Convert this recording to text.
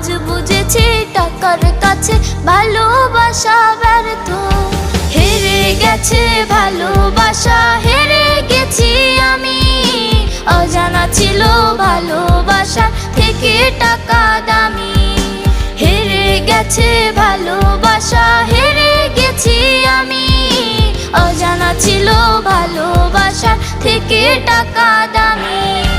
আজ বুঝেছি টাকার কাছে ভালোবাসা ব্যর্থ। হেরে গেছে ভালোবাসা, হেরে গেছি আমি। অজানা ছিল ভালোবাসা থেকে টাকা দামি। হেরে গেছে ভালোবাসা, হেরে গেছি আমি। অজানা ছিল ভালোবাসা থেকে টাকা দামি।